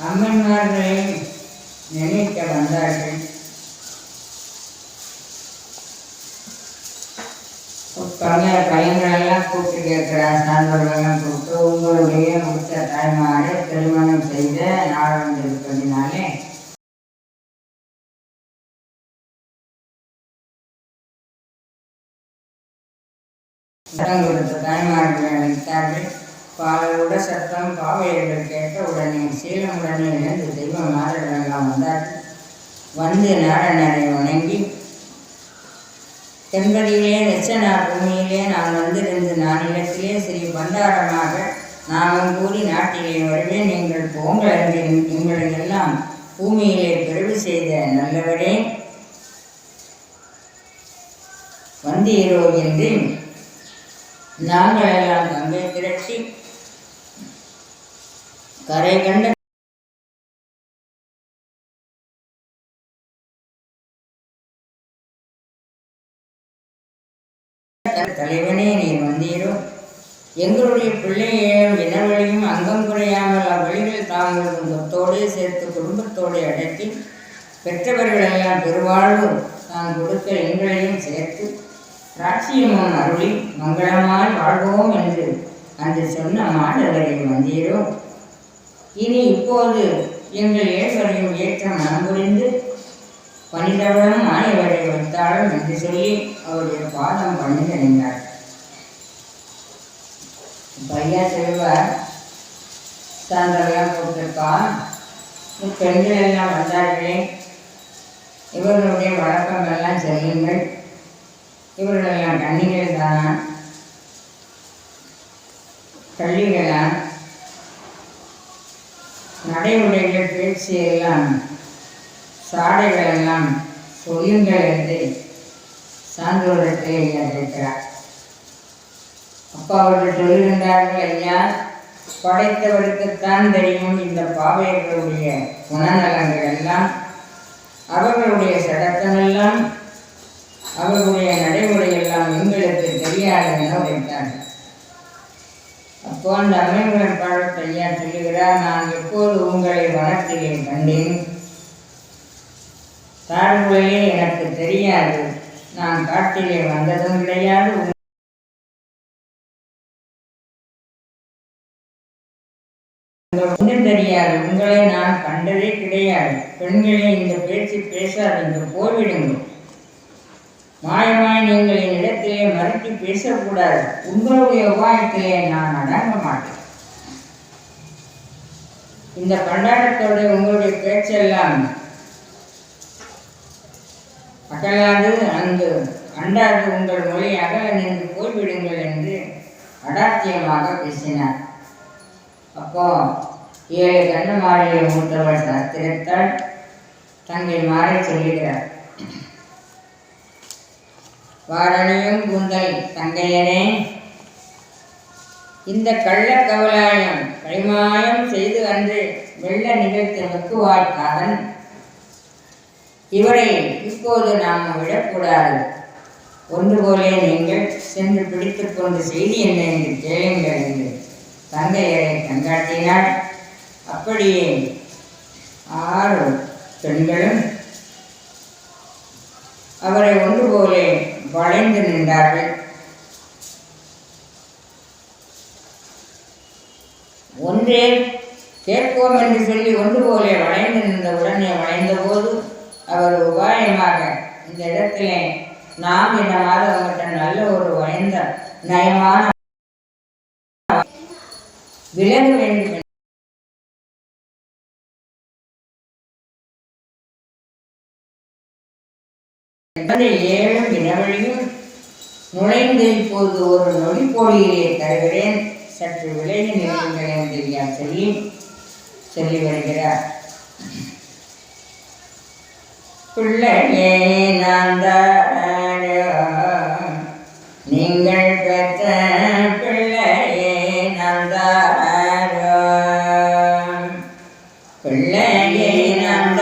அம்மன்மார்களை நினைக்க வந்தார்கள். பையங்களெல்லாம் கூப்பிட்டு கேட்கிறார். சான்றோர்களெல்லாம் கூப்பிட்டு உங்களுடைய முடித்த தாய்மாரை திருமணம் செய்த நாள் வந்திருப்பதினாலே சட்டம் கொடுத்த தாய்மார்களை அழைத்தார்கள். பாலோட சத்தம் பாவையர்கள் கேட்ட உடனே சீலமுடனே இழந்து தெய்வ மாதர்களெல்லாம் வந்தார்கள். வந்து நாரணனை வணங்கி, தென்பதியிலே தட்சணா பூமியிலே நான் வந்திருந்து நானிலத்திலே ஸ்ரீ பண்டாரமாக நாமம் கூறி நாட்டிலே வருவேன். நீங்கள் போங்கள் என்று எங்களெல்லாம் பூமியிலே பிறகு செய்த நல்லவரே வந்தீரோ என்று நாங்களெல்லாம் தங்கை திரட்டி கரை கண்ட தலைவனே நீர் வந்தீரோ, எங்களுடைய பிள்ளையையும் இனவழியும் அங்கம் குறையாமல் அவ்வழிகள் தாங்களும் சொத்தோடு சேர்த்து குடும்பத்தோடு அடக்கி பெற்றவர்களெல்லாம் பெருவாழ்வு தான் கொடுக்க எங்களையும் சேர்த்து ராட்சியமும் அருளி மங்களமாய் வாழ்வோம் என்று அன்று சொன்ன மாடவரை வந்தீரோ, இனி இப்போது எங்கள் ஏழ்வரையும் ஏற்ற மனம் புரிந்து பணிதவனும் ஆயவரை வைத்தாலும் என்று சொல்லி அவருடைய பாதம் பண்ணி நினைந்தார். பையா செல்வார் சான்றெல்லாம் கொடுத்திருப்பான். பெண்கள் எல்லாம் வந்தார்களே, இவர்களுடைய வழக்கம் எல்லாம் செல்லுங்கள், இவர்களெல்லாம் கன்னிகள் தானா, கள்ளிகளா, நடைமுறைகள் பேச்சு எல்லாம் சாடைகள் எல்லாம் சொல்லுங்கள் என்று சான்றோரத்தை கேட்கிறார். அப்பா அவர்கள் சொல்லுகின்றார்கள், ஐயா படைத்தவருக்குத்தான் தெரியும் இந்த பாவையர்களுடைய குணநலங்கள் எல்லாம், அவர்களுடைய சடக்கமெல்லாம், அவர்களுடைய நடைமுறையெல்லாம் எங்களுக்கு தெரியாது என உரைத்தார்கள். அப்போ அந்த அம்மையன் பாடத்தை ஐயா சொல்லுகிறார், நான் எப்போது உங்களை வனத்திலே கண்டேன், தாழ்வுகளே எனக்கு தெரியாது, நான் காட்டிலே வந்ததும் கிடையாது, ஒன்றும் தெரியாது, உங்களை நான் கண்டதே கிடையாது. பெண்களே இந்த பேச்சு பேசாதீங்க, போய்விடுங்கள். மாயமாய் நீங்கள் என்னிடத்திலே மறுத்து பேசக்கூடாது. உங்களுடைய உபாயத்திலே நான் அடங்க மாட்டேன். இந்த பண்டாரத்தோட உங்களுடைய பேச்செல்லாம் அகலாது, அங்கு அண்டாது, உங்கள் மொழி அகல நின்று போய்விடுங்கள் என்று அடாத்தியமாக பேசினார். அப்போ 7 கண்ணமாரியை மூத்தவர் சாஸ்திரத்தால் தங்கை மாறி சொல்லுகிறார், வாரணியும் கூந்தல் தங்கையனே, இந்த கள்ளக்கவலாயம் கைமாயம் செய்து அன்று வெள்ள நிகழ்த்த வெக்குவாய்க்காதன் இவரை இப்போது நாம் விடக்கூடாது. ஒன்று போலே நீங்கள் சென்று பிடித்து கொண்டு செய்தி என்ன என்று கேளுங்கள் என்று தங்கையரை கண்காட்டினார். அப்படியே 6 பெண்களும் அவரை ஒன்று போலே வளைந்து நின்றார்கள். ஒன்றே கேட்போம் என்று சொல்லி ஒன்று போலே வளைந்து நின்ற உடனே வளைந்த போது அவர் உபாயமாக, இந்த இடத்திலே நாம் இந்த மாதம் அவங்கள்ட்ட நல்ல ஒரு வளைந்த நயமான விலக வேண்டும் என்பதை 7 வினவழியும் நுழைந்து இப்போது ஒரு நொடிப்போலியிலே தருகிறேன், சற்று விலகி நிற்குங்கள் என்று சொல்லி வருகிறார். பிள்ளையே நான் நீங்கள் பெற்ற பிள்ளையே நான் பிள்ளையே நான்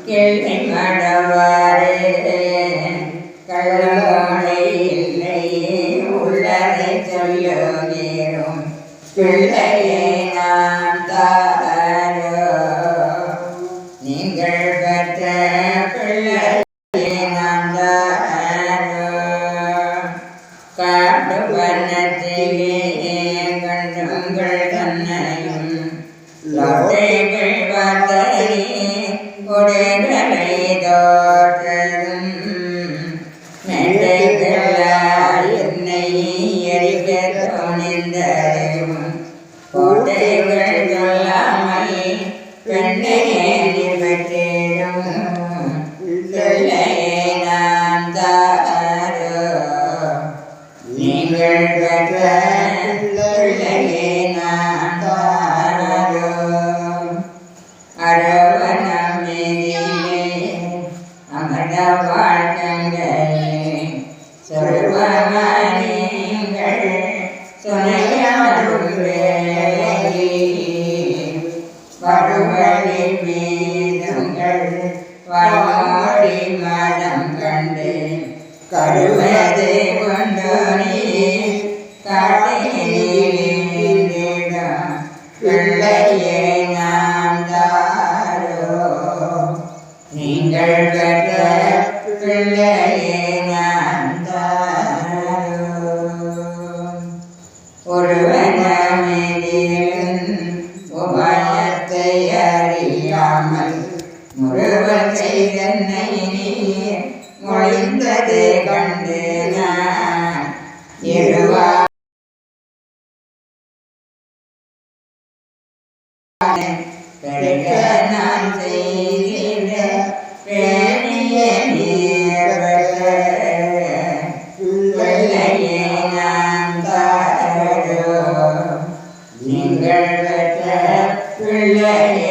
கேள்வி மடவாரே கள்ளமலை இல்லையே உள்ளதை சொல்லுகிறோம் பிள்ளையே நான் மனத்திலே கண்டுங்கள் தன்னையும் லோட்டைகள் பார்த்தலே கொடைகளை தோற்றதும் மெட்டைகளால் என்னை எரிக்க தோணிந்ததும் கோட்டைகள் சொல்லாமல் பெண்ணை பெற்றிடும் பிள்ளையை நான் தாரோ நீங்கள் பெற்ற பிள்ளையை நான் தாரோ அரவணம் மீதிலே அமர்ந்த வாழ்க்கங்களே சொல்வமீங்கள் துணையாடும் வருவழி மீதுங்கள் வாடி மனம் கண்டு கருவதை கொண்டு நீ காட்டிடம் பிள்ளையை நாம் தாரோ நீங்கள் பெற்ற பிள்ளையை நாம் தாரோ ஒருவனமேதிலும் உபாயத்தை அறியாமல் முருவன் செய்தன்னை நீர் மொழிந்தது கண்டு நான் இருவா நான் செய்த பேணிய பிள்ளையை நாம் தாரோ நீங்கள் பெற்ற பிள்ளையை